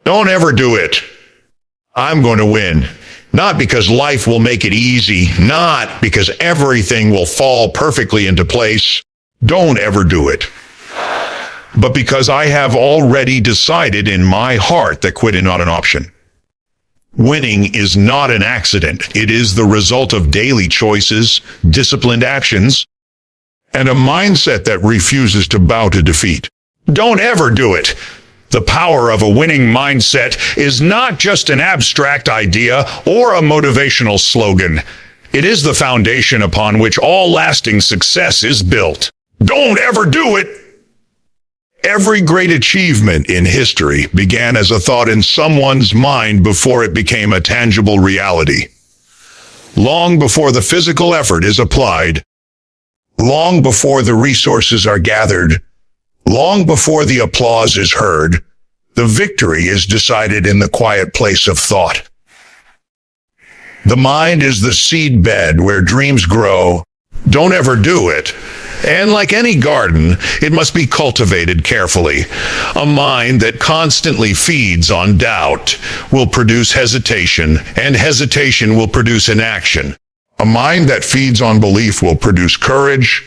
Don't ever do it. I'm going to win. Not because life will make it easy, not because everything will fall perfectly into place. Don't ever do it. But because I have already decided in my heart that quit is not an option. Winning is not an accident. It is the result of daily choices, disciplined actions, and a mindset that refuses to bow to defeat. Don't ever do it. The power of a winning mindset is not just an abstract idea or a motivational slogan. It is the foundation upon which all lasting success is built. Don't ever do it. Every great achievement in history began as a thought in someone's mind before it became a tangible reality. Long before the physical effort is applied, long before the resources are gathered, long before the applause is heard, the victory is decided in the quiet place of thought. The mind is the seed bed where dreams grow. Don't ever do it. And like any garden, it must be cultivated carefully. A mind that constantly feeds on doubt will produce hesitation, and hesitation will produce inaction. A mind that feeds on belief will produce courage,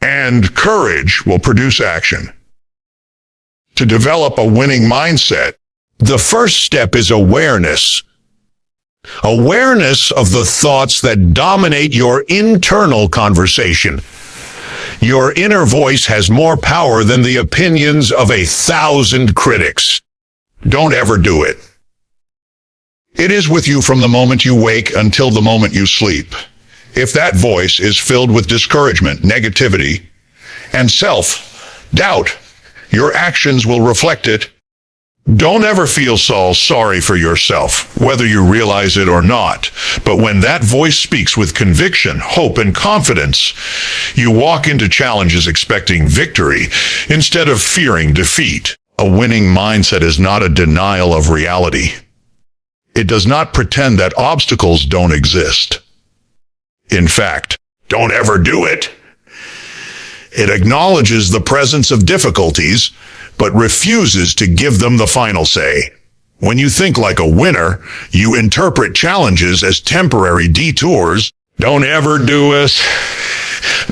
and courage will produce action. To develop a winning mindset, the first step is awareness. Awareness of the thoughts that dominate your internal conversation. Your inner voice has more power than the opinions of 1,000 critics. Don't ever do it. It is with you from the moment you wake until the moment you sleep. If that voice is filled with discouragement, negativity, and self-doubt, your actions will reflect it. Don't ever feel so sorry for yourself, whether you realize it or not. But when that voice speaks with conviction, hope, and confidence, you walk into challenges expecting victory instead of fearing defeat. A winning mindset is not a denial of reality. It does not pretend that obstacles don't exist. In fact, don't ever do it. It acknowledges the presence of difficulties, but refuses to give them the final say. When you think like a winner, you interpret challenges as temporary detours. Don't ever do it.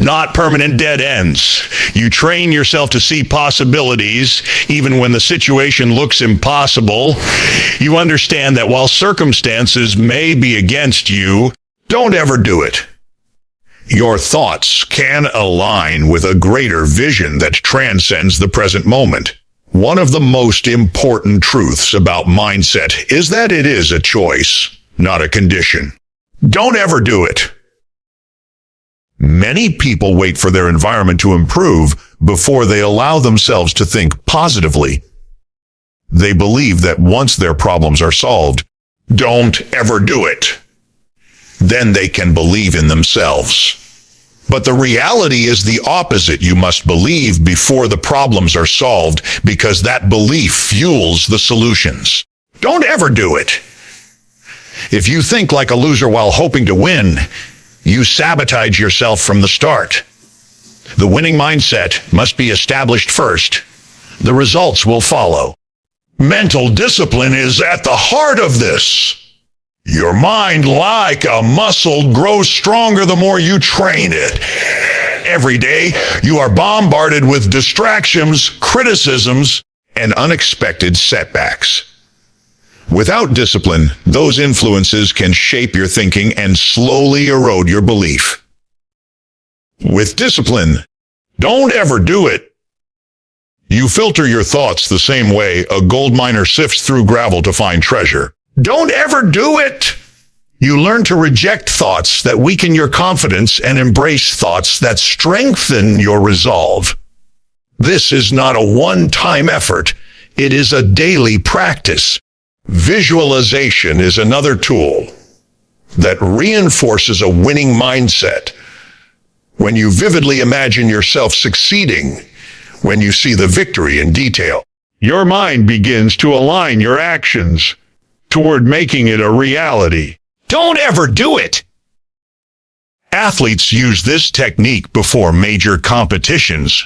Not permanent dead ends. You train yourself to see possibilities, even when the situation looks impossible. You understand that while circumstances may be against you, don't ever do it. Your thoughts can align with a greater vision that transcends the present moment. One of the most important truths about mindset is that it is a choice, not a condition. Don't ever do it. Many people wait for their environment to improve before they allow themselves to think positively. They believe that once their problems are solved, don't ever do it. Then they can believe in themselves. But the reality is the opposite. You must believe before the problems are solved, because that belief fuels the solutions. Don't ever do it. If you think like a loser while hoping to win, you sabotage yourself from the start. The winning mindset must be established first. The results will follow. Mental discipline is at the heart of this. Your mind, like a muscle, grows stronger the more you train it. Every day, you are bombarded with distractions, criticisms, and unexpected setbacks. Without discipline, those influences can shape your thinking and slowly erode your belief. With discipline, don't ever do it. You filter your thoughts the same way a gold miner sifts through gravel to find treasure. Don't ever do it. You learn to reject thoughts that weaken your confidence and embrace thoughts that strengthen your resolve. This is not a one-time effort. It is a daily practice. Visualization is another tool that reinforces a winning mindset. When you vividly imagine yourself succeeding, when you see the victory in detail, your mind begins to align your actions toward making it a reality. Don't ever do it. Athletes use this technique before major competitions.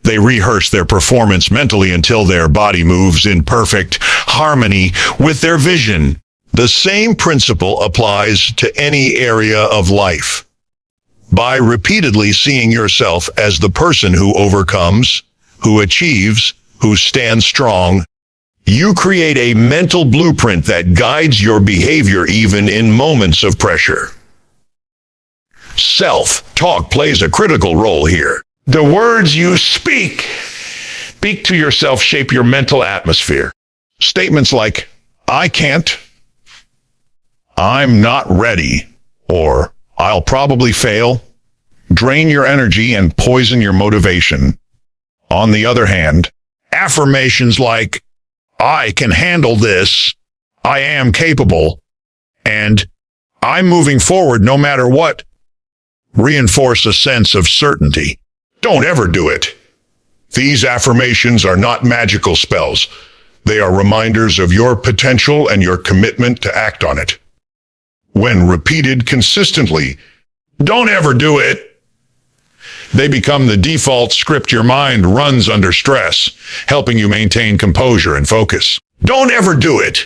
They rehearse their performance mentally until their body moves in perfect harmony with their vision. The same principle applies to any area of life. By repeatedly seeing yourself as the person who overcomes, who achieves, who stands strong, you create a mental blueprint that guides your behavior even in moments of pressure. Self-talk plays a critical role here. The words you speak to yourself shape your mental atmosphere. Statements like, "I can't," "I'm not ready," or "I'll probably fail," drain your energy and poison your motivation. On the other hand, affirmations like, "I can handle this," "I am capable," and "I'm moving forward no matter what," reinforce a sense of certainty. Don't ever do it. These affirmations are not magical spells. They are reminders of your potential and your commitment to act on it. When repeated consistently, "Don't ever do it," they become the default script your mind runs under stress, helping you maintain composure and focus. Don't ever do it.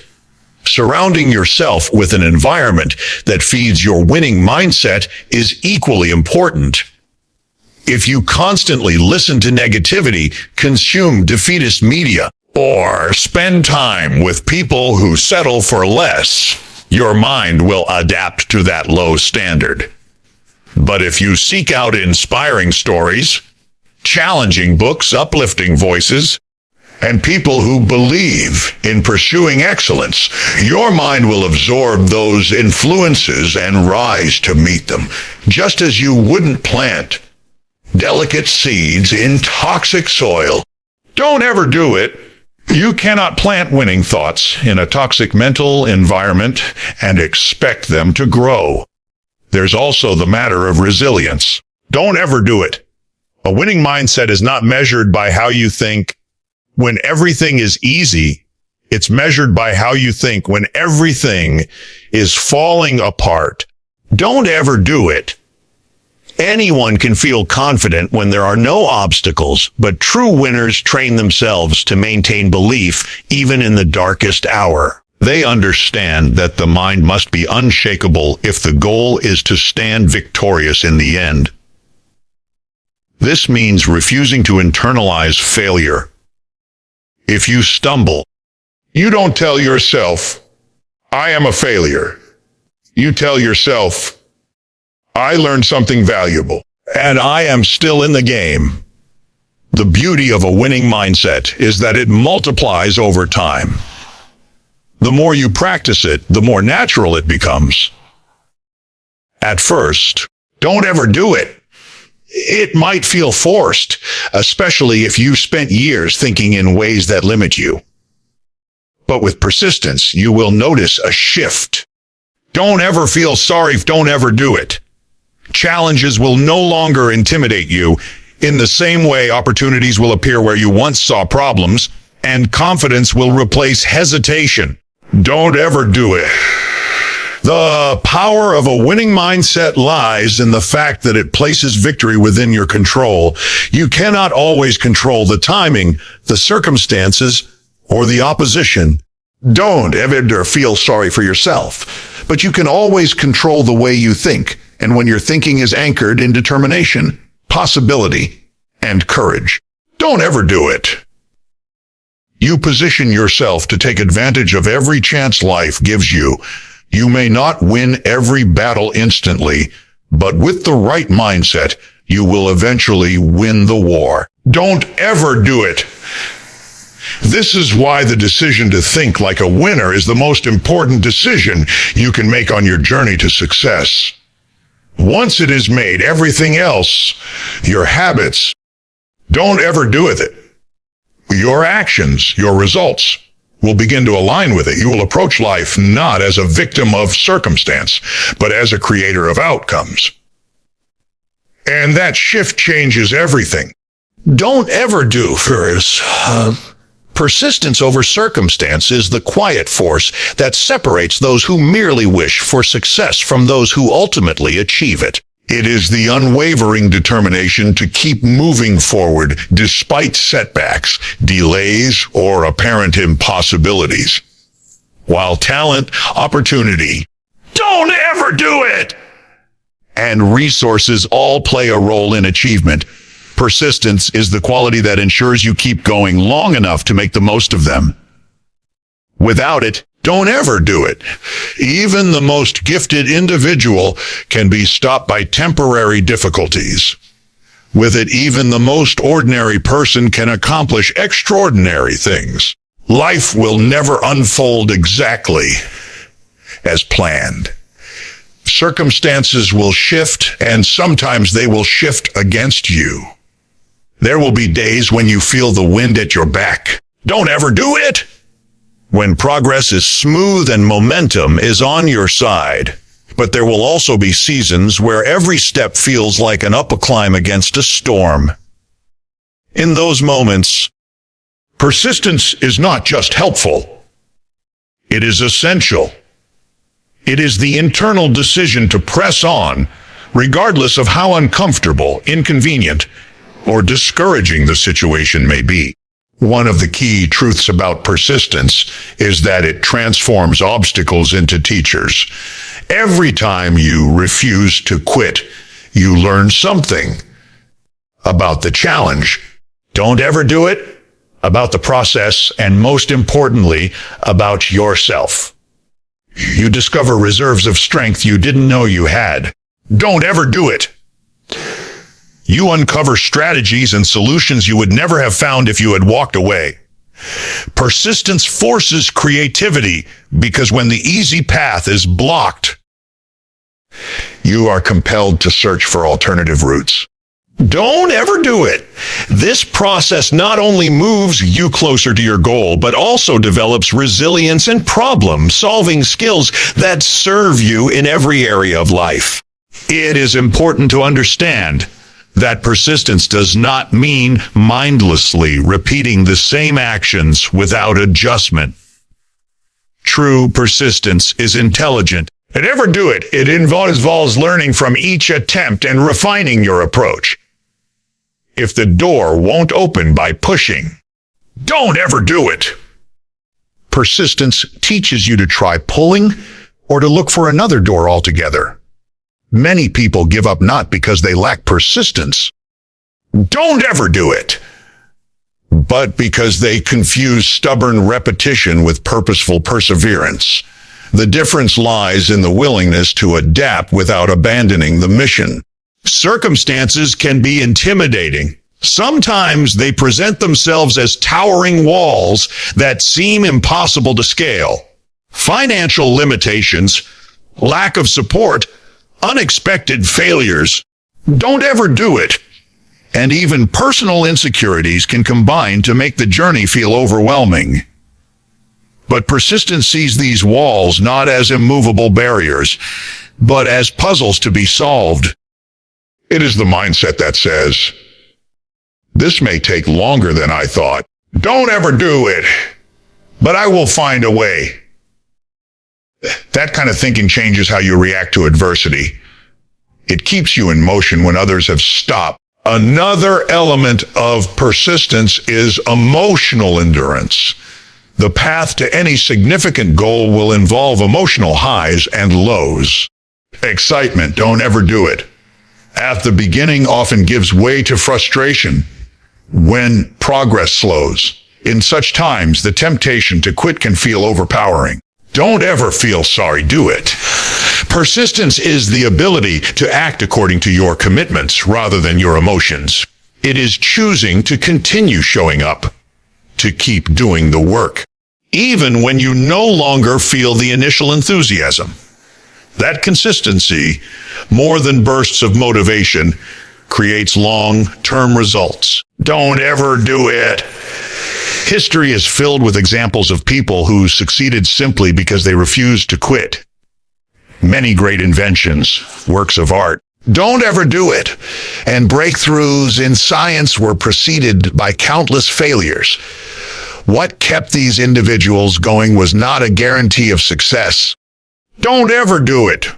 Surrounding yourself with an environment that feeds your winning mindset is equally important. If you constantly listen to negativity, consume defeatist media, or spend time with people who settle for less, your mind will adapt to that low standard. But if you seek out inspiring stories, challenging books, uplifting voices, and people who believe in pursuing excellence, your mind will absorb those influences and rise to meet them, just as you wouldn't plant delicate seeds in toxic soil. Don't ever do it. You cannot plant winning thoughts in a toxic mental environment and expect them to grow. There's also the matter of resilience. Don't ever do it. A winning mindset is not measured by how you think when everything is easy. It's measured by how you think when everything is falling apart. Don't ever do it. Anyone can feel confident when there are no obstacles, but true winners train themselves to maintain belief even in the darkest hour. They understand that the mind must be unshakable if the goal is to stand victorious in the end. This means refusing to internalize failure. If you stumble, you don't tell yourself, "I am a failure." You tell yourself, "I learned something valuable, and I am still in the game." The beauty of a winning mindset is that it multiplies over time. The more you practice it, the more natural it becomes. At first, don't ever do it. It might feel forced, especially if you've spent years thinking in ways that limit you. But with persistence, you will notice a shift. Don't ever feel sorry. Don't ever do it. Challenges will no longer intimidate you. In the same way, opportunities will appear where you once saw problems, and confidence will replace hesitation. Don't ever do it. The power of a winning mindset lies in the fact that it places victory within your control. You cannot always control the timing, the circumstances, or the opposition. Don't ever feel sorry for yourself, but you can always control the way you think. And when your thinking is anchored in determination, possibility, and courage, don't ever do it. You position yourself to take advantage of every chance life gives you. You may not win every battle instantly, but with the right mindset, you will eventually win the war. Don't ever do it. This is why the decision to think like a winner is the most important decision you can make on your journey to success. Once it is made, everything else, your habits, don't ever do with it. Your actions, your results, will begin to align with it. You will approach life not as a victim of circumstance, but as a creator of outcomes. And that shift changes everything. Don't ever do first. Persistence over circumstance is the quiet force that separates those who merely wish for success from those who ultimately achieve it. It is the unwavering determination to keep moving forward despite setbacks, delays, or apparent impossibilities. While talent, opportunity, don't ever do it! And resources all play a role in achievement, persistence is the quality that ensures you keep going long enough to make the most of them. Without it, don't ever do it. Even the most gifted individual can be stopped by temporary difficulties. With it, even the most ordinary person can accomplish extraordinary things. Life will never unfold exactly as planned. Circumstances will shift, and sometimes they will shift against you. There will be days when you feel the wind at your back. Don't ever do it! When progress is smooth and momentum is on your side. But there will also be seasons where every step feels like an uphill climb against a storm. In those moments, persistence is not just helpful. It is essential. It is the internal decision to press on, regardless of how uncomfortable, inconvenient, or discouraging the situation may be. One of the key truths about persistence is that it transforms obstacles into teachers. Every time you refuse to quit, you learn something about the challenge. Don't ever do it, about the process, and most importantly, about yourself. You discover reserves of strength you didn't know you had. Don't ever do it. You uncover strategies and solutions you would never have found if you had walked away. Persistence forces creativity because when the easy path is blocked, you are compelled to search for alternative routes. Don't ever do it. This process not only moves you closer to your goal, but also develops resilience and problem-solving skills that serve you in every area of life. It is important to understand that persistence does not mean mindlessly repeating the same actions without adjustment. True persistence is intelligent. And ever do it. It involves learning from each attempt and refining your approach. If the door won't open by pushing, don't ever do it. Persistence teaches you to try pulling or to look for another door altogether. Many people give up not because they lack persistence. Don't ever do it. But because they confuse stubborn repetition with purposeful perseverance. The difference lies in the willingness to adapt without abandoning the mission. Circumstances can be intimidating. Sometimes they present themselves as towering walls that seem impossible to scale. Financial limitations, lack of support, unexpected failures. Don't ever do it. And even personal insecurities can combine to make the journey feel overwhelming. But persistence sees these walls not as immovable barriers, but as puzzles to be solved. It is the mindset that says, this may take longer than I thought. Don't ever do it, but I will find a way. That kind of thinking changes how you react to adversity. It keeps you in motion when others have stopped. Another element of persistence is emotional endurance. The path to any significant goal will involve emotional highs and lows. Excitement, don't ever do it. At the beginning often gives way to frustration when progress slows. In such times, the temptation to quit can feel overpowering. Don't ever feel sorry, do it. Persistence is the ability to act according to your commitments rather than your emotions. It is choosing to continue showing up, to keep doing the work, even when you no longer feel the initial enthusiasm. That consistency, more than bursts of motivation, creates long-term results. Don't ever do it. History is filled with examples of people who succeeded simply because they refused to quit. Many great inventions, works of art, don't ever do it. And breakthroughs in science were preceded by countless failures. What kept these individuals going was not a guarantee of success. Don't ever do it,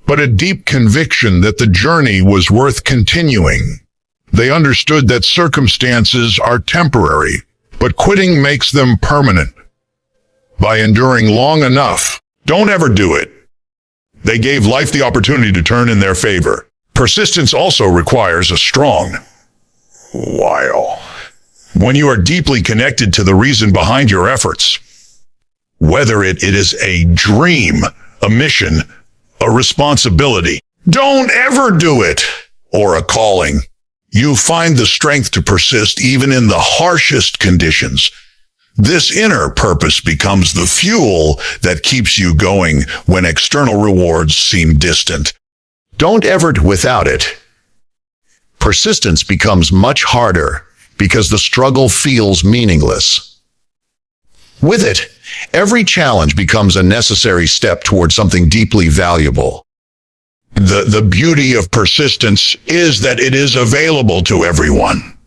but a deep conviction that the journey was worth continuing. They understood that circumstances are temporary, but quitting makes them permanent. By enduring long enough, don't ever do it. They gave life the opportunity to turn in their favor. Persistence also requires a strong will. When you are deeply connected to the reason behind your efforts, whether it is a dream, a mission, a responsibility, don't ever do it, or a calling, you find the strength to persist even in the harshest conditions. This inner purpose becomes the fuel that keeps you going when external rewards seem distant. Don't ever without it. Persistence becomes much harder because the struggle feels meaningless. With it, every challenge becomes a necessary step toward something deeply valuable. The beauty of persistence is that it is available to everyone.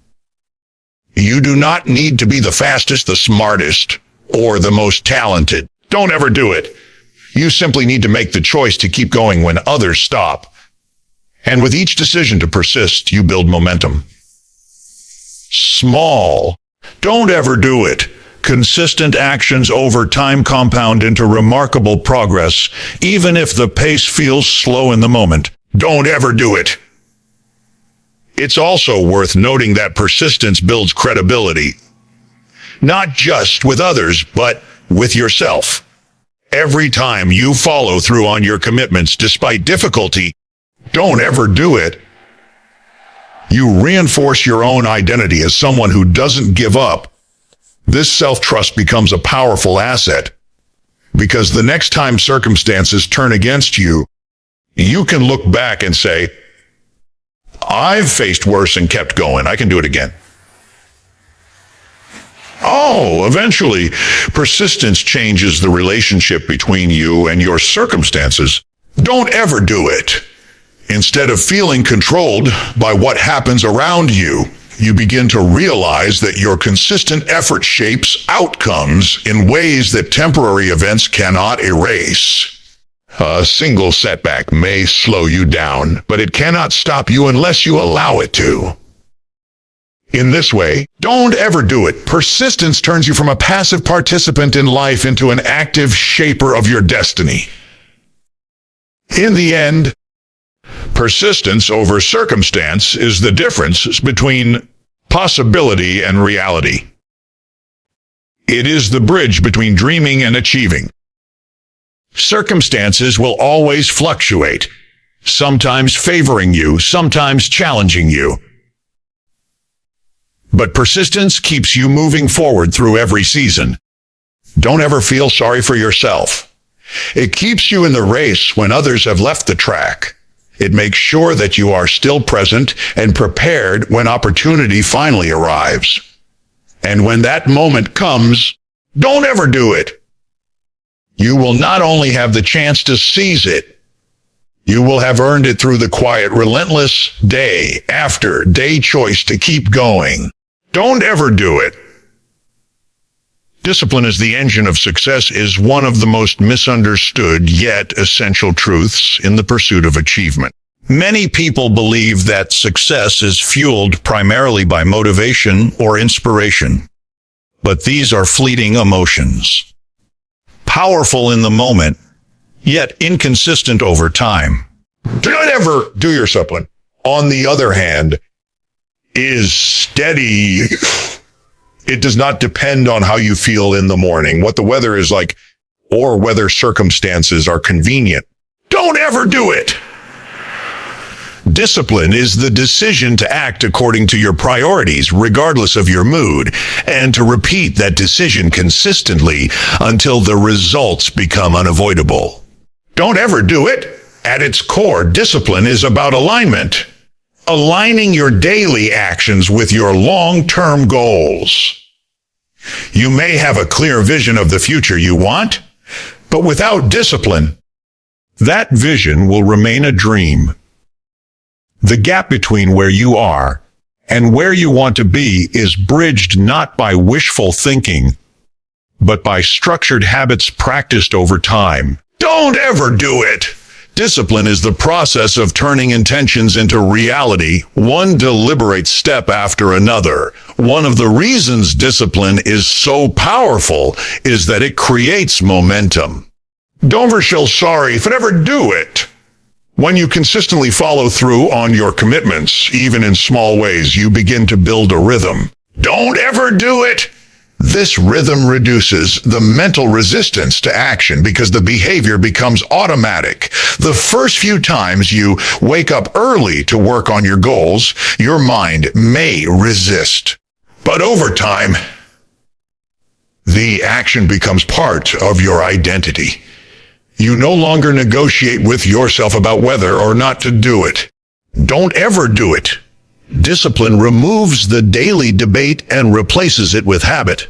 You do not need to be the fastest, the smartest, or the most talented. Don't ever do it. You simply need to make the choice to keep going when others stop. And with each decision to persist, you build momentum. Small. Don't ever do it. Consistent actions over time compound into remarkable progress, even if the pace feels slow in the moment. Don't ever do it. It's also worth noting that persistence builds credibility, not just with others, but with yourself. Every time you follow through on your commitments despite difficulty, don't ever do it. You reinforce your own identity as someone who doesn't give up. This self-trust becomes a powerful asset, because the next time circumstances turn against you, you can look back and say, I've faced worse and kept going. I can do it again. Eventually, persistence changes the relationship between you and your circumstances. Don't ever do it. Instead of feeling controlled by what happens around you, you begin to realize that your consistent effort shapes outcomes in ways that temporary events cannot erase. A single setback may slow you down, but it cannot stop you unless you allow it to. In this way, don't ever do it. Persistence turns you from a passive participant in life into an active shaper of your destiny. In the end, persistence over circumstance is the difference between possibility and reality. It is the bridge between dreaming and achieving. Circumstances will always fluctuate, sometimes favoring you, sometimes challenging you. But persistence keeps you moving forward through every season. Don't ever feel sorry for yourself. It keeps you in the race when others have left the track. It makes sure that you are still present and prepared when opportunity finally arrives. And when that moment comes, don't ever do it. You will not only have the chance to seize it, you will have earned it through the quiet, relentless, day after day choice to keep going. Don't ever do it. Discipline as the engine of success is one of the most misunderstood yet essential truths in the pursuit of achievement. Many people believe that success is fueled primarily by motivation or inspiration, but these are fleeting emotions. Powerful in the moment, yet inconsistent over time. Do not ever do your discipline. On the other hand, is steady. It does not depend on how you feel in the morning, what the weather is like, or whether circumstances are convenient. Don't ever do it. Discipline is the decision to act according to your priorities, regardless of your mood, and to repeat that decision consistently until the results become unavoidable. Don't ever do it. At its core, discipline is about alignment. Aligning your daily actions with your long-term goals. You may have a clear vision of the future you want, but without discipline, that vision will remain a dream. The gap between where you are and where you want to be is bridged not by wishful thinking, but by structured habits practiced over time. Don't ever do it. Discipline is the process of turning intentions into reality, one deliberate step after another. One of the reasons discipline is so powerful is that it creates momentum. Don't ever feel sorry if you never do it. When you consistently follow through on your commitments, even in small ways, you begin to build a rhythm. Don't ever do it. This rhythm reduces the mental resistance to action because the behavior becomes automatic. The first few times you wake up early to work on your goals, your mind may resist. But over time, the action becomes part of your identity. You no longer negotiate with yourself about whether or not to do it. Don't ever do it. Discipline removes the daily debate and replaces it with habit.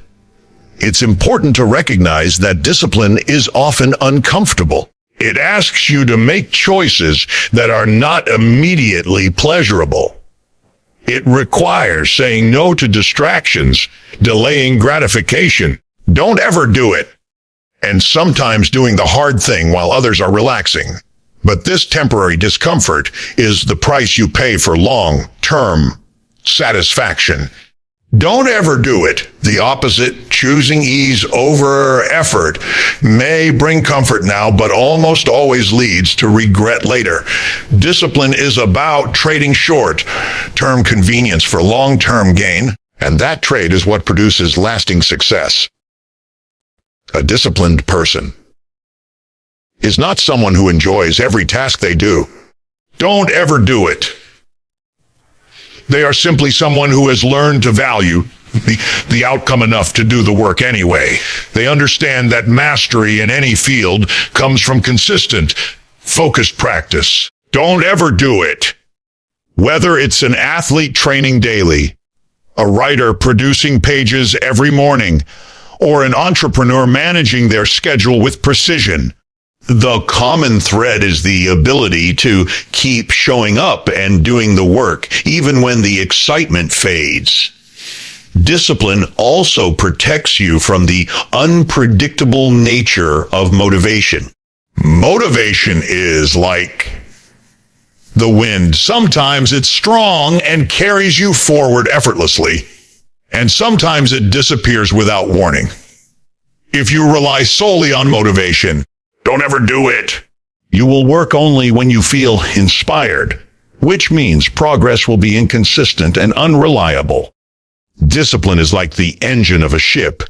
It's important to recognize that discipline is often uncomfortable. It asks you to make choices that are not immediately pleasurable. It requires saying no to distractions, delaying gratification. Don't ever do it. And sometimes doing the hard thing while others are relaxing. But this temporary discomfort is the price you pay for long-term satisfaction. Don't ever do it. The opposite, choosing ease over effort, may bring comfort now, but almost always leads to regret later. Discipline is about trading short-term convenience for long-term gain, and that trade is what produces lasting success. A disciplined person is not someone who enjoys every task they do. Don't ever do it. They are simply someone who has learned to value the outcome enough to do the work anyway. They understand that mastery in any field comes from consistent, focused practice. Don't ever do it. Whether it's an athlete training daily, a writer producing pages every morning, or an entrepreneur managing their schedule with precision, the common thread is the ability to keep showing up and doing the work, even when the excitement fades. Discipline also protects you from the unpredictable nature of motivation. Motivation is like the wind. Sometimes it's strong and carries you forward effortlessly, and sometimes it disappears without warning. If you rely solely on motivation, don't ever do it. You will work only when you feel inspired, which means progress will be inconsistent and unreliable. Discipline is like the engine of a ship.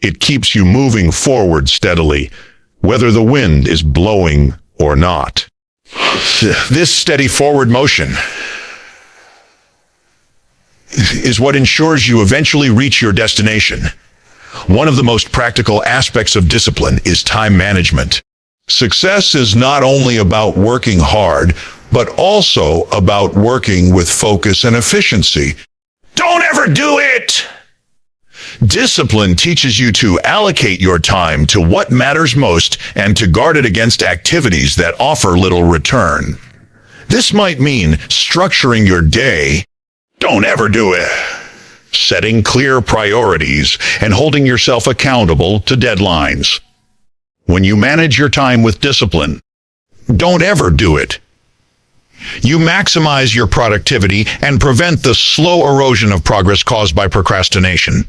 It keeps you moving forward steadily, whether the wind is blowing or not. This steady forward motion is what ensures you eventually reach your destination. One of the most practical aspects of discipline is time management. Success is not only about working hard, but also about working with focus and efficiency. Don't ever do it! Discipline teaches you to allocate your time to what matters most and to guard it against activities that offer little return. This might mean structuring your day. Don't ever do it. Setting clear priorities and holding yourself accountable to deadlines. When you manage your time with discipline, don't ever do it. You maximize your productivity and prevent the slow erosion of progress caused by procrastination.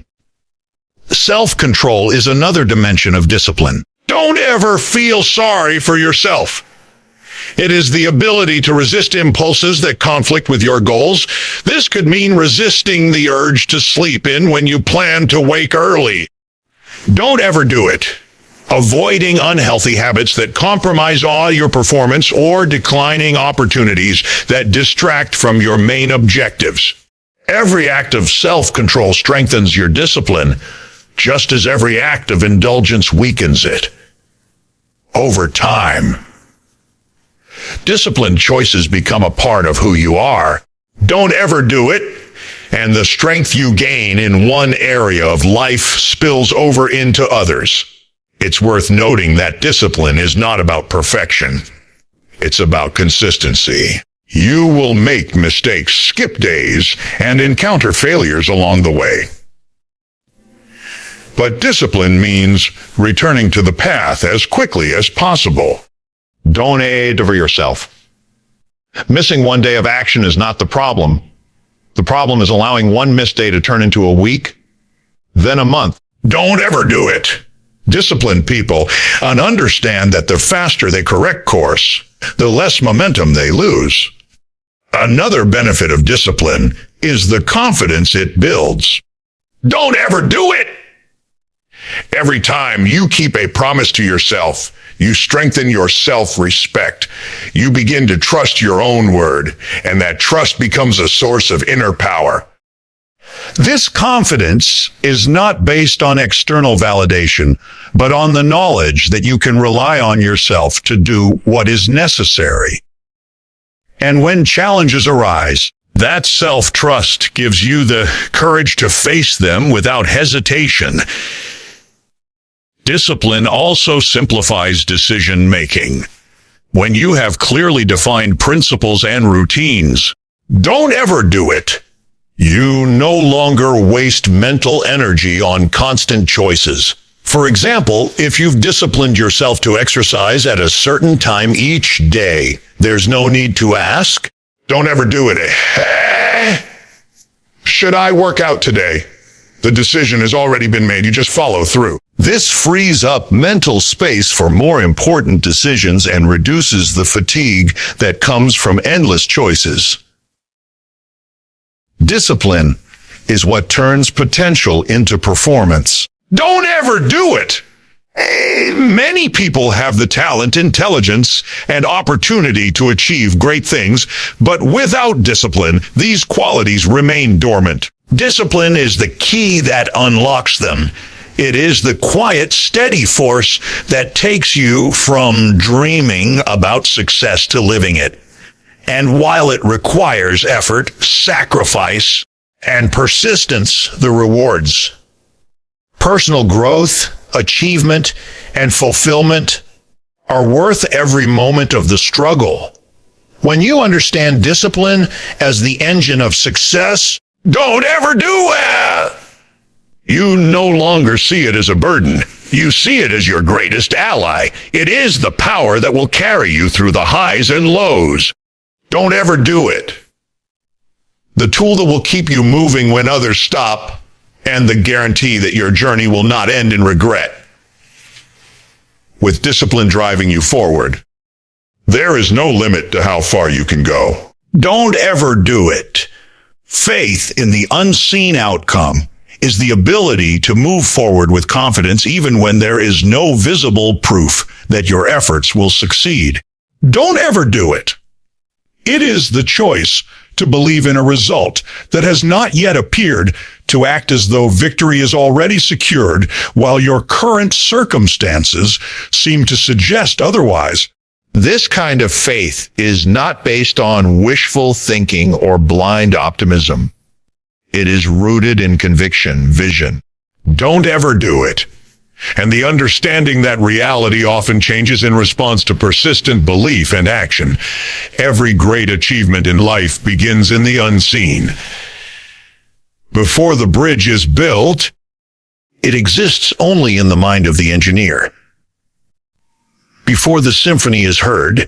Self-control is another dimension of discipline. Don't ever feel sorry for yourself. It is the ability to resist impulses that conflict with your goals. This could mean resisting the urge to sleep in when you plan to wake early. Don't ever do it. Avoiding unhealthy habits that compromise all your performance or declining opportunities that distract from your main objectives. Every act of self-control strengthens your discipline, just as every act of indulgence weakens it. Over time, disciplined choices become a part of who you are. Don't ever do it, and the strength you gain in one area of life spills over into others. It's worth noting that discipline is not about perfection. It's about consistency. You will make mistakes, skip days, and encounter failures along the way. But discipline means returning to the path as quickly as possible. Don't aid over yourself. Missing one day of action is not the problem. The problem is allowing one missed day to turn into a week, then a month. Don't ever do it. Disciplined people understand that the faster they correct course, the less momentum they lose. Another benefit of discipline is the confidence it builds. Don't ever do it. Every time you keep a promise to yourself, you strengthen your self-respect. You begin to trust your own word, and that trust becomes a source of inner power. This confidence is not based on external validation, but on the knowledge that you can rely on yourself to do what is necessary. And when challenges arise, that self-trust gives you the courage to face them without hesitation. Discipline also simplifies decision-making. When you have clearly defined principles and routines, don't ever do it. You no longer waste mental energy on constant choices. For example, if you've disciplined yourself to exercise at a certain time each day, there's no need to ask. Don't ever do it. Should I work out today? The decision has already been made. You just follow through. This frees up mental space for more important decisions and reduces the fatigue that comes from endless choices. Discipline is what turns potential into performance. Don't ever do it. Many people have the talent, intelligence, and opportunity to achieve great things, but without discipline, these qualities remain dormant. Discipline is the key that unlocks them. It is the quiet, steady force that takes you from dreaming about success to living it. And while it requires effort, sacrifice, and persistence, the rewards, personal growth, achievement, and fulfillment are worth every moment of the struggle. When you understand discipline as the engine of success, don't ever do it. You no longer see it as a burden. You see it as your greatest ally. It is the power that will carry you through the highs and lows. Don't ever do it. The tool that will keep you moving when others stop, and the guarantee that your journey will not end in regret. With discipline driving you forward, there is no limit to how far you can go. Don't ever do it. Faith in the unseen outcome is the ability to move forward with confidence even when there is no visible proof that your efforts will succeed. Don't ever do it. It is the choice to believe in a result that has not yet appeared, to act as though victory is already secured while your current circumstances seem to suggest otherwise. This kind of faith is not based on wishful thinking or blind optimism. It is rooted in conviction, vision. Don't ever do it. And the understanding that reality often changes in response to persistent belief and action. Every great achievement in life begins in the unseen. Before the bridge is built, it exists only in the mind of the engineer. Before the symphony is heard,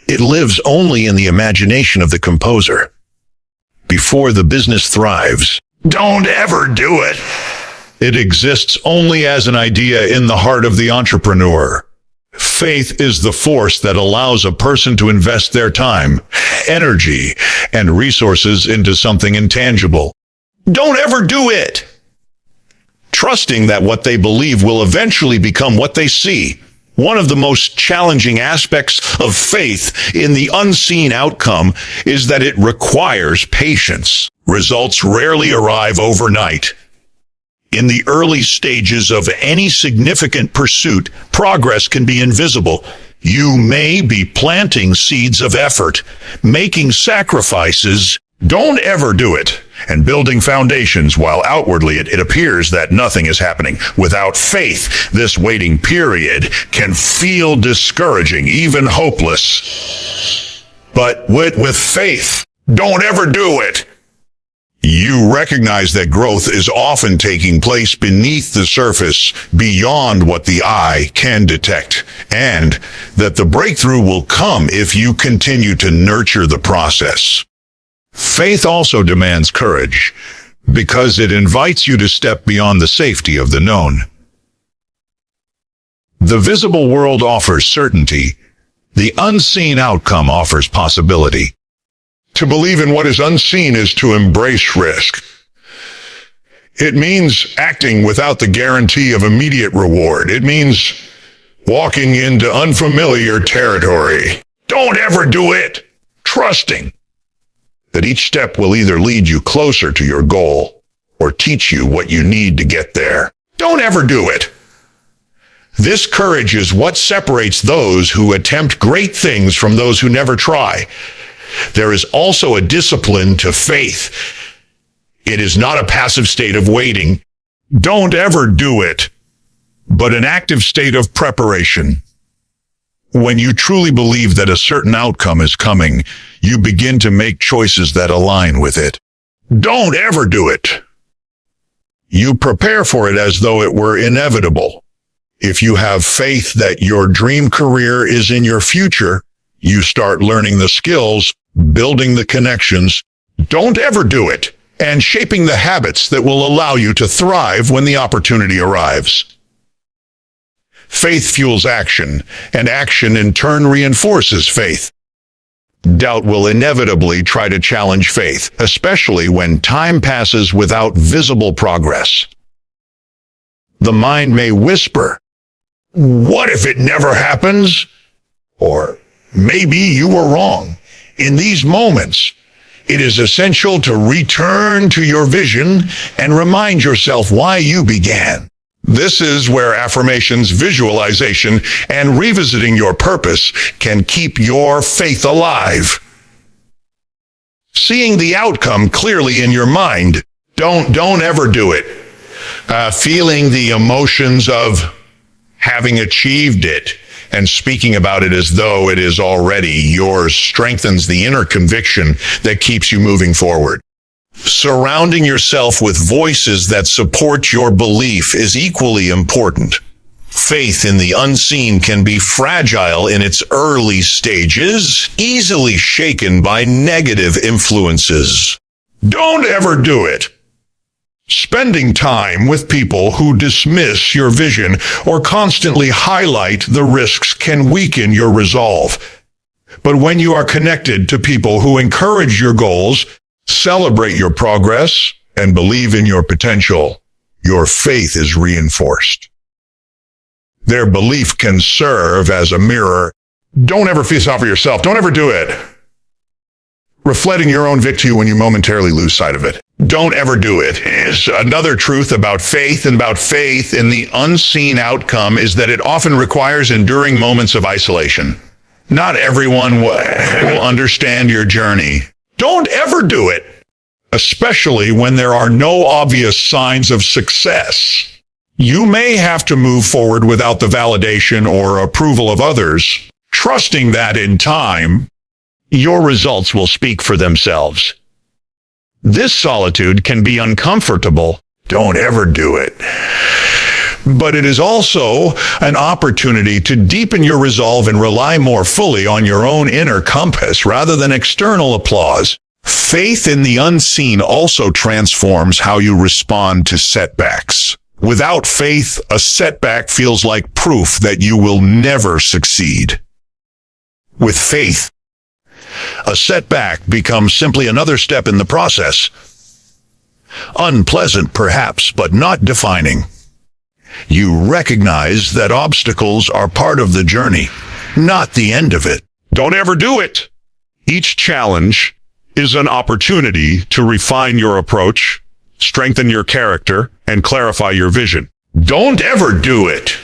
it lives only in the imagination of the composer. Before the business thrives, don't ever do it. It exists only as an idea in the heart of the entrepreneur. Faith is the force that allows a person to invest their time, energy, and resources into something intangible. Don't ever do it. Trusting that what they believe will eventually become what they see. One of the most challenging aspects of faith in the unseen outcome is that it requires patience. Results rarely arrive overnight. In the early stages of any significant pursuit, progress can be invisible. You may be planting seeds of effort, making sacrifices. Don't ever do it. And building foundations while outwardly it appears that nothing is happening. Without faith, this waiting period can feel discouraging, even hopeless. But with faith, don't ever do it. You recognize that growth is often taking place beneath the surface, beyond what the eye can detect. and that the breakthrough will come if you continue to nurture the process. Faith also demands courage, because it invites you to step beyond the safety of the known. The visible world offers certainty. The unseen outcome offers possibility. To believe in what is unseen is to embrace risk. It means acting without the guarantee of immediate reward. It means walking into unfamiliar territory. Don't ever do it. Trusting that each step will either lead you closer to your goal or teach you what you need to get there. Don't ever do it. This courage is what separates those who attempt great things from those who never try. There is also a discipline to faith. It is not a passive state of waiting. Don't ever do it, but an active state of preparation. When you truly believe that a certain outcome is coming, you begin to make choices that align with it. Don't ever do it. You prepare for it as though it were inevitable. If you have faith that your dream career is in your future, you start learning the skills, building the connections. Don't ever do it, and shaping the habits that will allow you to thrive when the opportunity arrives. Faith fuels action, and action in turn reinforces faith. Doubt will inevitably try to challenge faith, especially when time passes without visible progress. The mind may whisper, "What if it never happens?" Or, "Maybe you were wrong." In these moments, it is essential to return to your vision and remind yourself why you began. This is where affirmations, visualization, and revisiting your purpose can keep your faith alive. Seeing the outcome clearly in your mind. Don't ever do it. Feeling the emotions of having achieved it and speaking about it as though it is already yours strengthens the inner conviction that keeps you moving forward. Surrounding yourself with voices that support your belief is equally important. Faith in the unseen can be fragile in its early stages, easily shaken by negative influences. Don't ever do it. Spending time with people who dismiss your vision or constantly highlight the risks can weaken your resolve. But when you are connected to people who encourage your goals, celebrate your progress, and believe in your potential, your faith is reinforced. Their belief can serve as a mirror. Don't ever feel sorry for yourself. Don't ever do it. Reflecting your own victory when you momentarily lose sight of it. Don't ever do it. Is another truth about faith and about faith in the unseen outcome is that it often requires enduring moments of isolation. Not everyone will understand your journey. Don't ever do it, especially when there are no obvious signs of success. You may have to move forward without the validation or approval of others, trusting that in time, your results will speak for themselves. This solitude can be uncomfortable. Don't ever do it. But it is also an opportunity to deepen your resolve and rely more fully on your own inner compass rather than external applause. Faith in the unseen also transforms how you respond to setbacks. Without faith, a setback feels like proof that you will never succeed. With faith, a setback becomes simply another step in the process. Unpleasant, perhaps, but not defining. You recognize that obstacles are part of the journey, not the end of it. Don't ever do it. Each challenge is an opportunity to refine your approach, strengthen your character, and clarify your vision. Don't ever do it.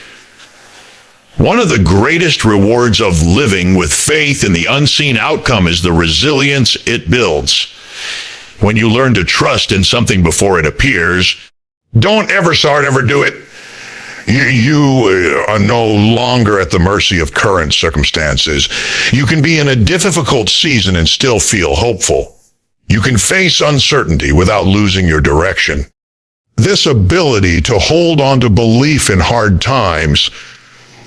One of the greatest rewards of living with faith in the unseen outcome is the resilience it builds. When you learn to trust in something before it appears, don't ever do it. You are no longer at the mercy of current circumstances. You can be in a difficult season and still feel hopeful. You can face uncertainty without losing your direction. This ability to hold on to belief in hard times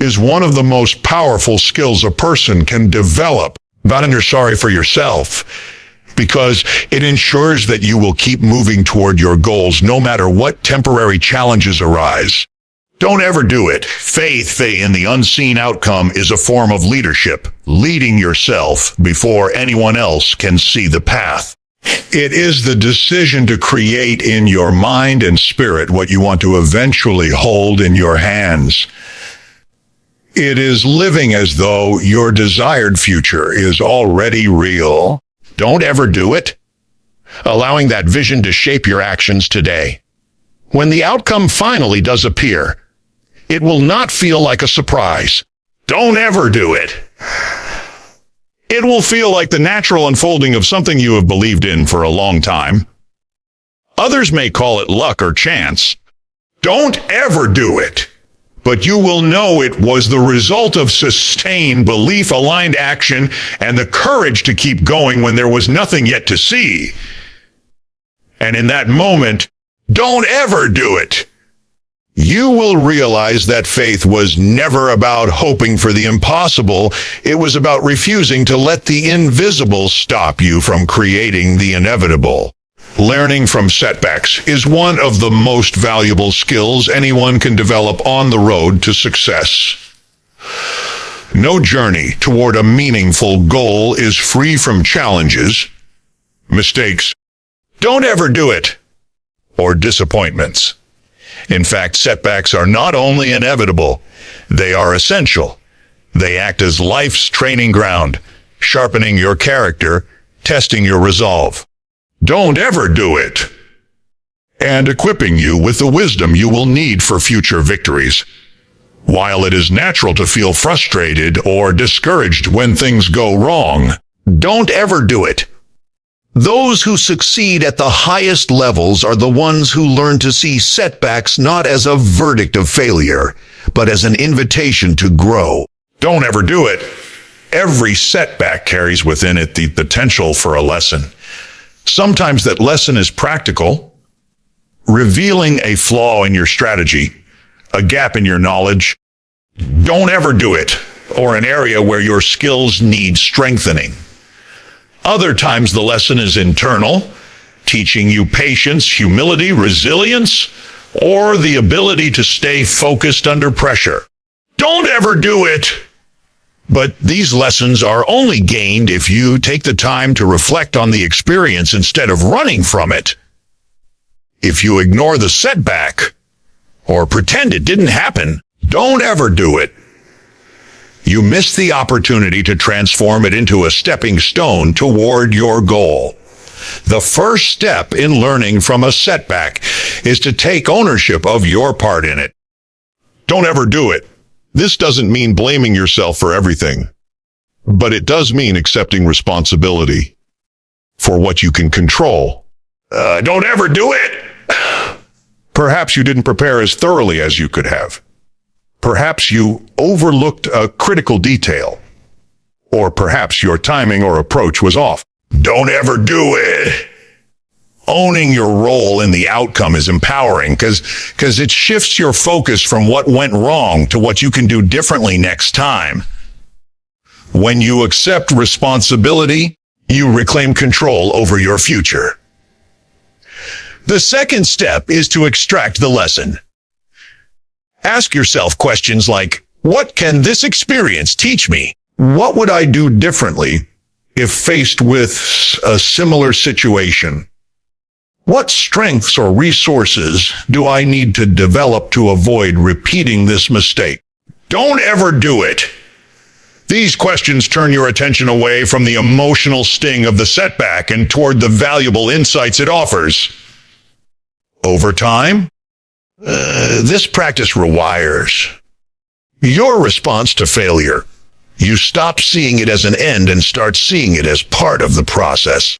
is one of the most powerful skills a person can develop. Not you're sorry for yourself, because it ensures that you will keep moving toward your goals no matter what temporary challenges arise. Don't ever do it. Faith in the unseen outcome is a form of leadership, leading yourself before anyone else can see the path. It is the decision to create in your mind and spirit what you want to eventually hold in your hands. It is living as though your desired future is already real. Don't ever do it. Allowing that vision to shape your actions today. When the outcome finally does appear, it will not feel like a surprise. Don't ever do it. It will feel like the natural unfolding of something you have believed in for a long time. Others may call it luck or chance. Don't ever do it. But you will know it was the result of sustained belief-aligned action and the courage to keep going when there was nothing yet to see. And in that moment, don't ever do it. You will realize that faith was never about hoping for the impossible. It was about refusing to let the invisible stop you from creating the inevitable. Learning from setbacks is one of the most valuable skills anyone can develop on the road to success. No journey toward a meaningful goal is free from challenges, mistakes. Don't ever do it. Or disappointments. In fact, setbacks are not only inevitable, they are essential. They act as life's training ground, sharpening your character, testing your resolve. Don't ever do it. And equipping you with the wisdom you will need for future victories. While it is natural to feel frustrated or discouraged when things go wrong, don't ever do it. Those who succeed at the highest levels are the ones who learn to see setbacks not as a verdict of failure, but as an invitation to grow. Don't ever do it. Every setback carries within it the potential for a lesson. Sometimes that lesson is practical, revealing a flaw in your strategy, a gap in your knowledge. Don't ever do it, or an area where your skills need strengthening. Other times the lesson is internal, teaching you patience, humility, resilience, or the ability to stay focused under pressure. Don't ever do it. But these lessons are only gained if you take the time to reflect on the experience instead of running from it. If you ignore the setback, or pretend it didn't happen, don't ever do it. You miss the opportunity to transform it into a stepping stone toward your goal. The first step in learning from a setback is to take ownership of your part in it. Don't ever do it. This doesn't mean blaming yourself for everything, but it does mean accepting responsibility for what you can control. Don't ever do it. Perhaps you didn't prepare as thoroughly as you could have. Perhaps you overlooked a critical detail. Or perhaps your timing or approach was off. Don't ever do it. Owning your role in the outcome is empowering because it shifts your focus from what went wrong to what you can do differently next time. When you accept responsibility, you reclaim control over your future. The second step is to extract the lesson. Ask yourself questions like, what can this experience teach me? What would I do differently if faced with a similar situation? What strengths or resources do I need to develop to avoid repeating this mistake? Don't ever do it. These questions turn your attention away from the emotional sting of the setback and toward the valuable insights it offers. Over time, this practice rewires your response to failure. You stop seeing it as an end and start seeing it as part of the process.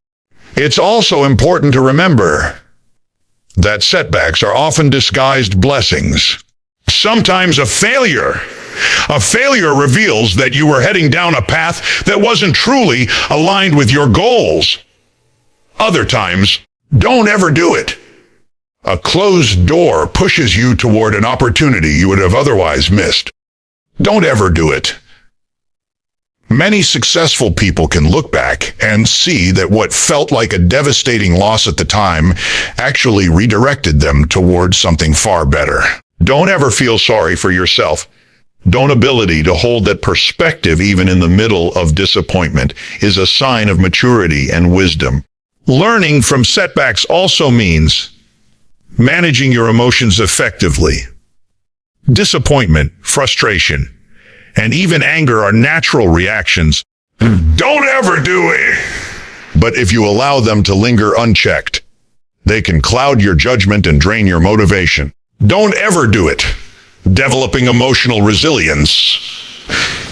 It's also important to remember that setbacks are often disguised blessings. Sometimes a failure reveals that you were heading down a path that wasn't truly aligned with your goals. Other times, don't ever do it. A closed door pushes you toward an opportunity you would have otherwise missed. Don't ever do it. Many successful people can look back and see that what felt like a devastating loss at the time actually redirected them towards something far better. Don't ever feel sorry for yourself. Don't ability to hold that perspective even in the middle of disappointment is a sign of maturity and wisdom. Learning from setbacks also means managing your emotions effectively. Disappointment, frustration, and even anger are natural reactions. Don't ever do it! But if you allow them to linger unchecked, they can cloud your judgment and drain your motivation. Don't ever do it. Developing emotional resilience.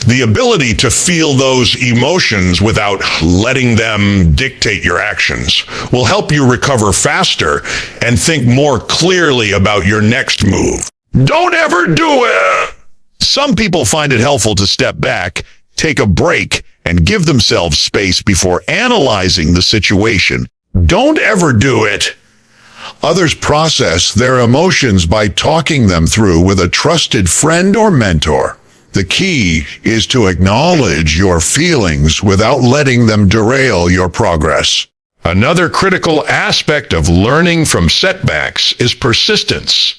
The ability to feel those emotions without letting them dictate your actions will help you recover faster and think more clearly about your next move. Don't ever do it! Some people find it helpful to step back, take a break, and give themselves space before analyzing the situation. Don't ever do it. Others process their emotions by talking them through with a trusted friend or mentor. The key is to acknowledge your feelings without letting them derail your progress. Another critical aspect of learning from setbacks is persistence.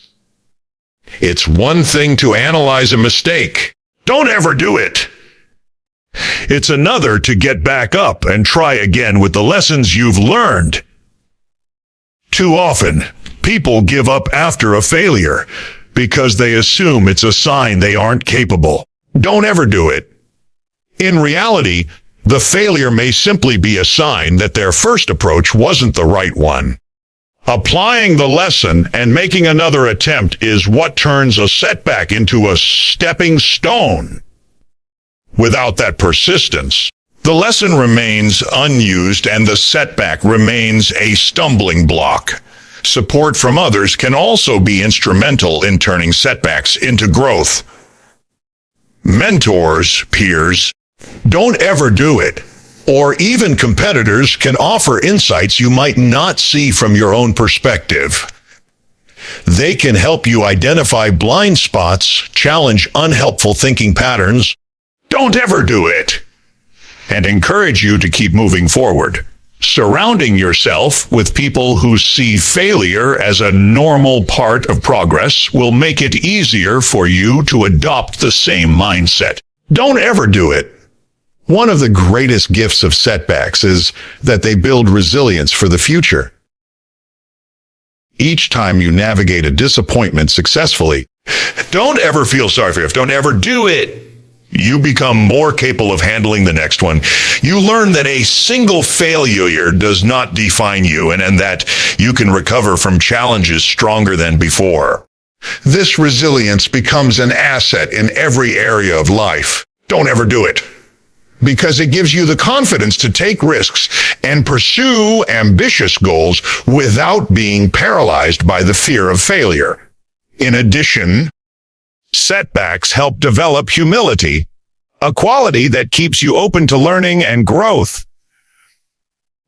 It's one thing to analyze a mistake. Don't ever do it. It's another to get back up and try again with the lessons you've learned. Too often, people give up after a failure because they assume it's a sign they aren't capable. Don't ever do it. In reality, the failure may simply be a sign that their first approach wasn't the right one. Applying the lesson and making another attempt is what turns a setback into a stepping stone. Without that persistence, the lesson remains unused and the setback remains a stumbling block. Support from others can also be instrumental in turning setbacks into growth. Mentors, peers, don't ever do it. Or even competitors can offer insights you might not see from your own perspective. They can help you identify blind spots, challenge unhelpful thinking patterns. Don't ever do it. And encourage you to keep moving forward. Surrounding yourself with people who see failure as a normal part of progress will make it easier for you to adopt the same mindset. Don't ever do it. One of the greatest gifts of setbacks is that they build resilience for the future. Each time you navigate a disappointment successfully, don't ever feel sorry for yourself. Don't ever do it. You become more capable of handling the next one. You learn that a single failure does not define you and that you can recover from challenges stronger than before. This resilience becomes an asset in every area of life. Don't ever do it. Because it gives you the confidence to take risks and pursue ambitious goals without being paralyzed by the fear of failure. In addition, setbacks help develop humility, a quality that keeps you open to learning and growth.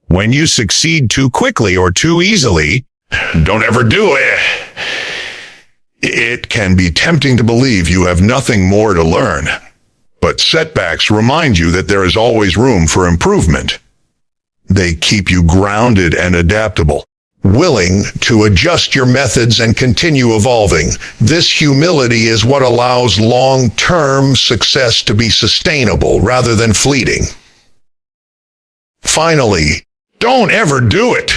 When you succeed too quickly or too easily, don't ever do it. It can be tempting to believe you have nothing more to learn. But setbacks remind you that there is always room for improvement. They keep you grounded and adaptable, willing to adjust your methods and continue evolving. This humility is what allows long-term success to be sustainable rather than fleeting. Finally, don't ever do it.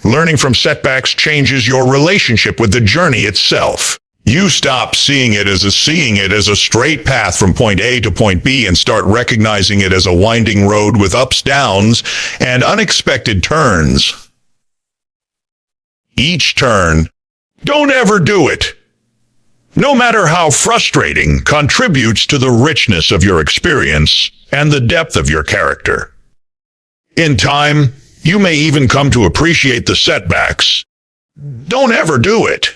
Learning from setbacks changes your relationship with the journey itself. You stop seeing it as a straight path from point A to point B and start recognizing it as a winding road with ups, downs, and unexpected turns. Each turn, don't ever do it, no matter how frustrating, contributes to the richness of your experience and the depth of your character. In time, you may even come to appreciate the setbacks. Don't ever do it,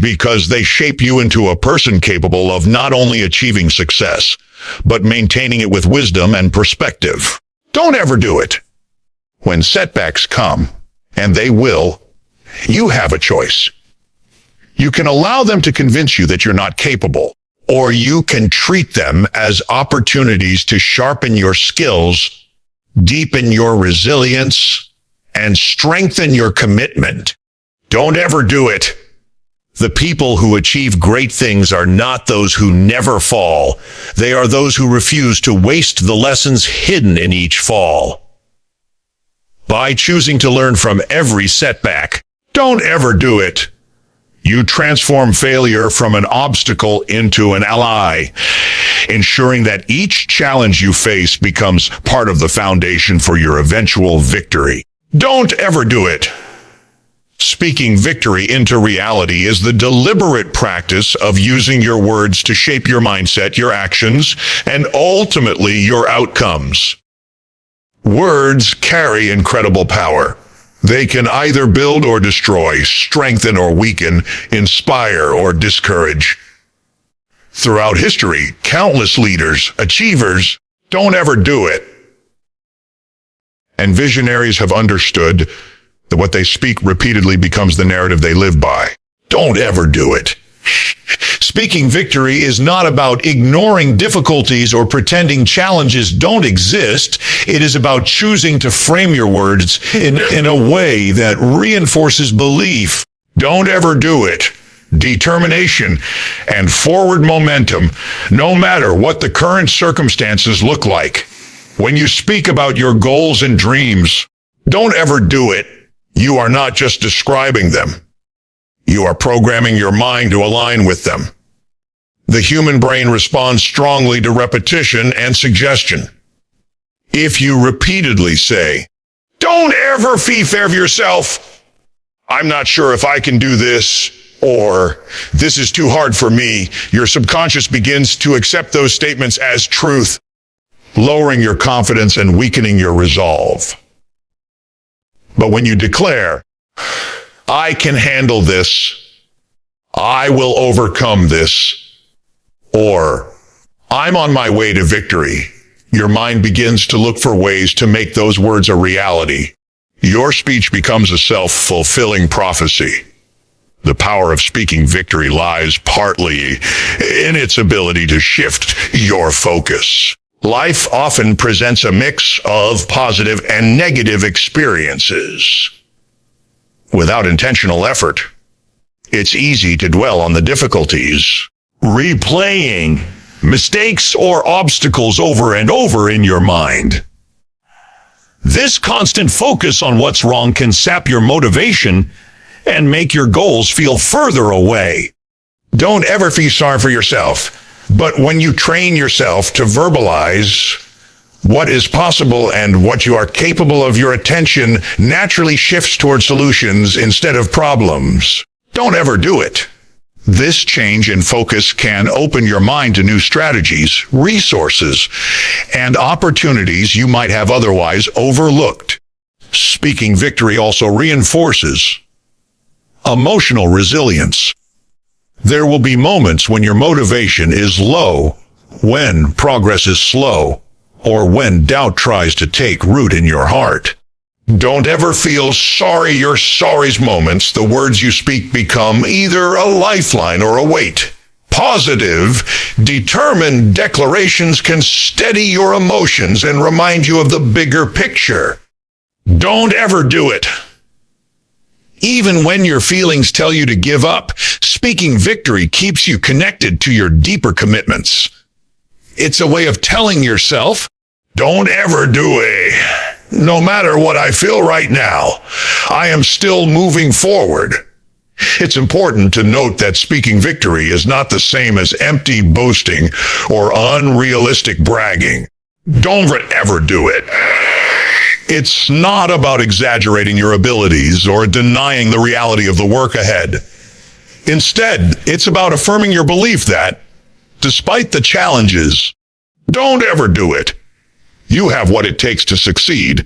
because they shape you into a person capable of not only achieving success, but maintaining it with wisdom and perspective. Don't ever do it. When setbacks come, and they will, you have a choice. You can allow them to convince you that you're not capable, or you can treat them as opportunities to sharpen your skills, deepen your resilience, and strengthen your commitment. Don't ever do it. The people who achieve great things are not those who never fall. They are those who refuse to waste the lessons hidden in each fall. By choosing to learn from every setback, don't ever do it. You transform failure from an obstacle into an ally, ensuring that each challenge you face becomes part of the foundation for your eventual victory. Don't ever do it. Speaking victory into reality is the deliberate practice of using your words to shape your mindset, your actions, and ultimately your outcomes. Words carry incredible power. They can either build or destroy, strengthen or weaken, inspire or discourage. Throughout history, countless leaders, achievers, don't ever do it. And visionaries have understood that what they speak repeatedly becomes the narrative they live by. Don't ever do it. Speaking victory is not about ignoring difficulties or pretending challenges don't exist. It is about choosing to frame your words in a way that reinforces belief. Don't ever do it. Determination and forward momentum, no matter what the current circumstances look like. When you speak about your goals and dreams, don't ever do it. You are not just describing them. You are programming your mind to align with them. The human brain responds strongly to repetition and suggestion. If you repeatedly say, "Don't ever fee-fair yourself," "I'm not sure if I can do this," or "This is too hard for me," your subconscious begins to accept those statements as truth, lowering your confidence and weakening your resolve. But when you declare, "I can handle this," "I will overcome this," or "I'm on my way to victory," your mind begins to look for ways to make those words a reality. Your speech becomes a self-fulfilling prophecy. The power of speaking victory lies partly in its ability to shift your focus. Life often presents a mix of positive and negative experiences. Without intentional effort, it's easy to dwell on the difficulties, replaying mistakes or obstacles over and over in your mind. This constant focus on what's wrong can sap your motivation and make your goals feel further away. Don't ever feel sorry for yourself. But when you train yourself to verbalize what is possible and what you are capable of, your attention naturally shifts toward solutions instead of problems. Don't ever do it. This change in focus can open your mind to new strategies, resources, and opportunities you might have otherwise overlooked. Speaking victory also reinforces emotional resilience. There will be moments when your motivation is low, when progress is slow, or when doubt tries to take root in your heart. Don't ever feel sorry. Your sorry's moments, the words you speak, become either a lifeline or a weight. Positive, determined declarations can steady your emotions and remind you of the bigger picture. Don't ever do it. Even when your feelings tell you to give up, speaking victory keeps you connected to your deeper commitments. It's a way of telling yourself, "Don't ever do it. No matter what I feel right now, I am still moving forward." It's important to note that speaking victory is not the same as empty boasting or unrealistic bragging. Don't ever do it. It's not about exaggerating your abilities or denying the reality of the work ahead. Instead, it's about affirming your belief that, despite the challenges, don't ever do it. You have what it takes to succeed,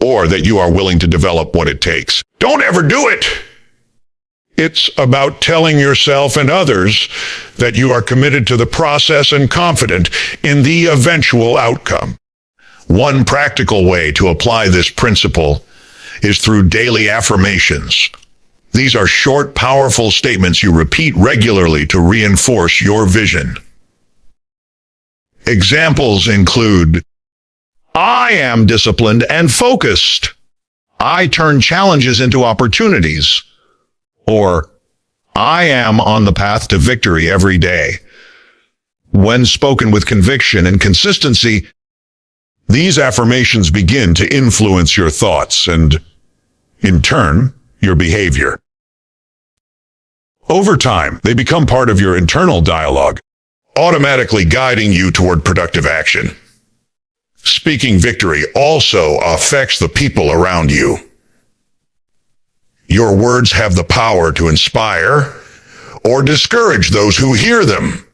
or that you are willing to develop what it takes. Don't ever do it. It's about telling yourself and others that you are committed to the process and confident in the eventual outcome. One practical way to apply this principle is through daily affirmations. These are short, powerful statements you repeat regularly to reinforce your vision. Examples include, I am disciplined and focused. I turn challenges into opportunities. Or, I am on the path to victory every day. When spoken with conviction and consistency, these affirmations begin to influence your thoughts and, in turn, your behavior. Over time, they become part of your internal dialogue, automatically guiding you toward productive action. Speaking victory also affects the people around you. Your words have the power to inspire or discourage those who hear them.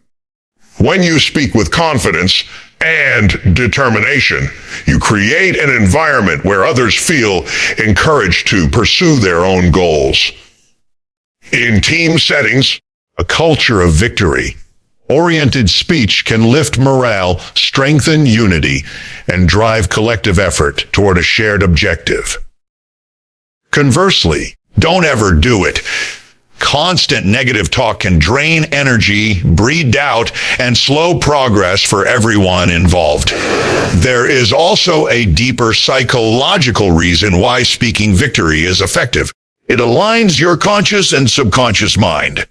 When you speak with confidence and determination, you create an environment where others feel encouraged to pursue their own goals. In team settings, a culture of victory-oriented speech can lift morale, strengthen unity, and drive collective effort toward a shared objective. Conversely, don't ever do it. Constant negative talk can drain energy, breed doubt, and slow progress for everyone involved. There is also a deeper psychological reason why speaking victory is effective. It aligns your conscious and subconscious mind.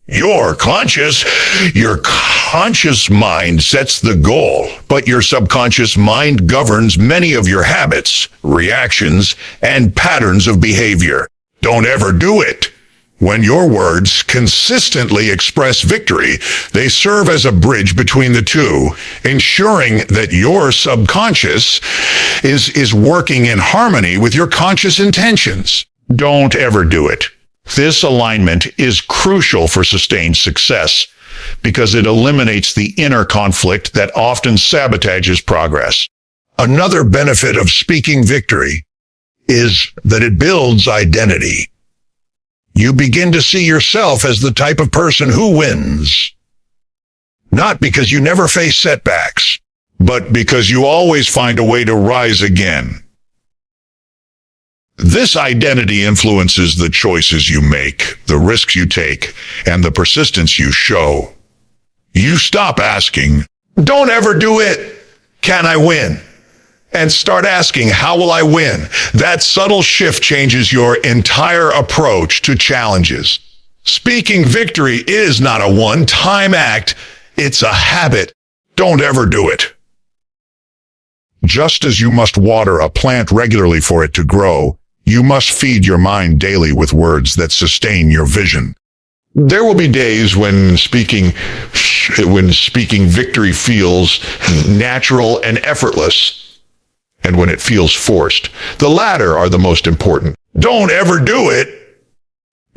Your conscious mind sets the goal, but your subconscious mind governs many of your habits, reactions, and patterns of behavior. Don't ever do it. When your words consistently express victory, they serve as a bridge between the two, ensuring that your subconscious is working in harmony with your conscious intentions. Don't ever do it. This alignment is crucial for sustained success because it eliminates the inner conflict that often sabotages progress. Another benefit of speaking victory is that it builds identity. You begin to see yourself as the type of person who wins. Not because you never face setbacks, but because you always find a way to rise again. This identity influences the choices you make, the risks you take, and the persistence you show. You stop asking, don't ever do it, can I win? And start asking, how will I win? That subtle shift changes your entire approach to challenges. Speaking victory is not a one-time act, it's a habit. Don't ever do it. Just as you must water a plant regularly for it to grow, you must feed your mind daily with words that sustain your vision. There will be days when speaking victory feels natural and effortless, and when it feels forced. The latter are the most important. Don't ever do it,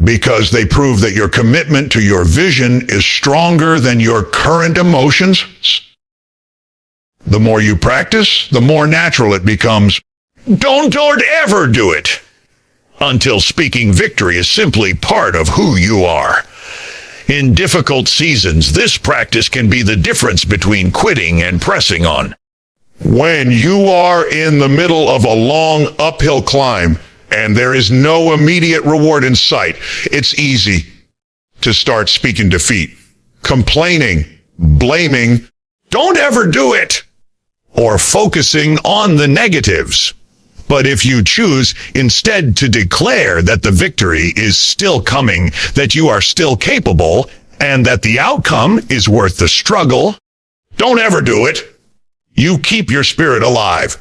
because they prove that your commitment to your vision is stronger than your current emotions. The more you practice, the more natural it becomes. Don't ever do it until speaking victory is simply part of who you are. In difficult seasons, this practice can be the difference between quitting and pressing on. When you are in the middle of a long uphill climb and there is no immediate reward in sight, it's easy to start speaking defeat, complaining, blaming. Don't ever do it, or focusing on the negatives. But if you choose instead to declare that the victory is still coming, that you are still capable, and that the outcome is worth the struggle, don't ever do it. You keep your spirit alive.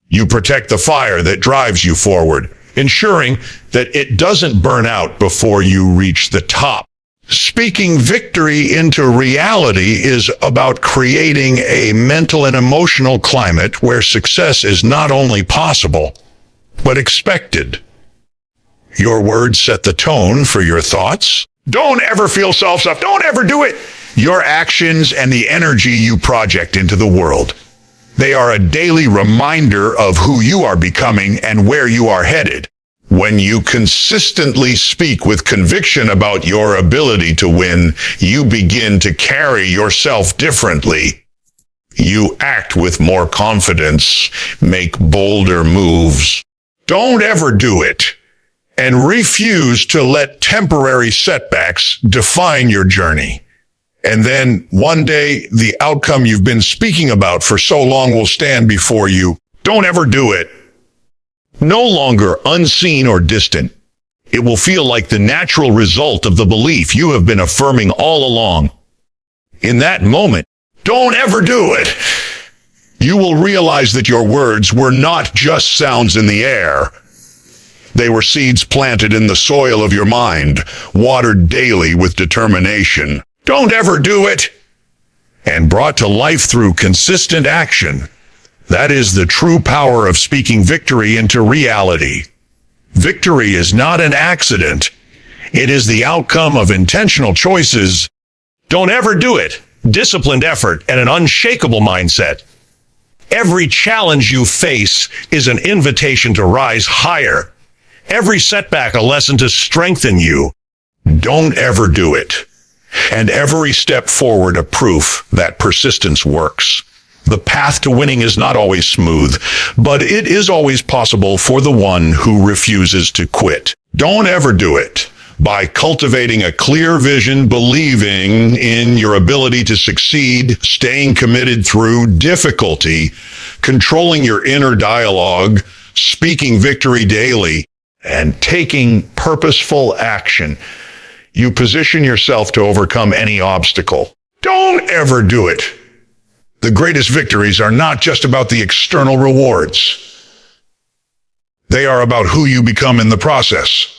You protect the fire that drives you forward, ensuring that it doesn't burn out before you reach the top. Speaking victory into reality is about creating a mental and emotional climate where success is not only possible, but expected. Your words set the tone for your thoughts. Don't ever feel self-stuff. Don't ever do it. Your actions and the energy you project into the world. They are a daily reminder of who you are becoming and where you are headed. When you consistently speak with conviction about your ability to win, you begin to carry yourself differently. You act with more confidence, make bolder moves. Don't ever do it, and refuse to let temporary setbacks define your journey. And then one day, the outcome you've been speaking about for so long will stand before you. Don't ever do it. No longer unseen or distant. It will feel like the natural result of the belief you have been affirming all along. In that moment, don't ever do it. You will realize that your words were not just sounds in the air. They were seeds planted in the soil of your mind, watered daily with determination. Don't ever do it. And brought to life through consistent action. That is the true power of speaking victory into reality. Victory is not an accident. It is the outcome of intentional choices. Don't ever do it. Disciplined effort and an unshakable mindset. Every challenge you face is an invitation to rise higher. Every setback a lesson to strengthen you. Don't ever do it. And every step forward a proof that persistence works. The path to winning is not always smooth, but it is always possible for the one who refuses to quit. Don't ever do it. By cultivating a clear vision, believing in your ability to succeed, staying committed through difficulty, controlling your inner dialogue, speaking victory daily, and taking purposeful action, you position yourself to overcome any obstacle. Don't ever do it. The greatest victories are not just about the external rewards. They are about who you become in the process.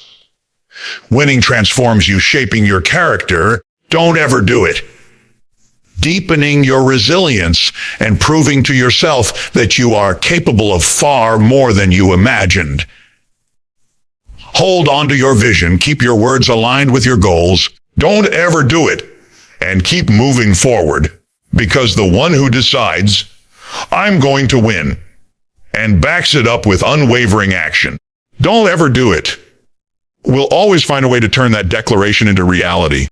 Winning transforms you, shaping your character. Don't ever do it. Deepening your resilience and proving to yourself that you are capable of far more than you imagined. Hold on to your vision, keep your words aligned with your goals. Don't ever do it. And keep moving forward, because the one who decides, I'm going to win, and backs it up with unwavering action. Don't ever do it. We'll always find a way to turn that declaration into reality.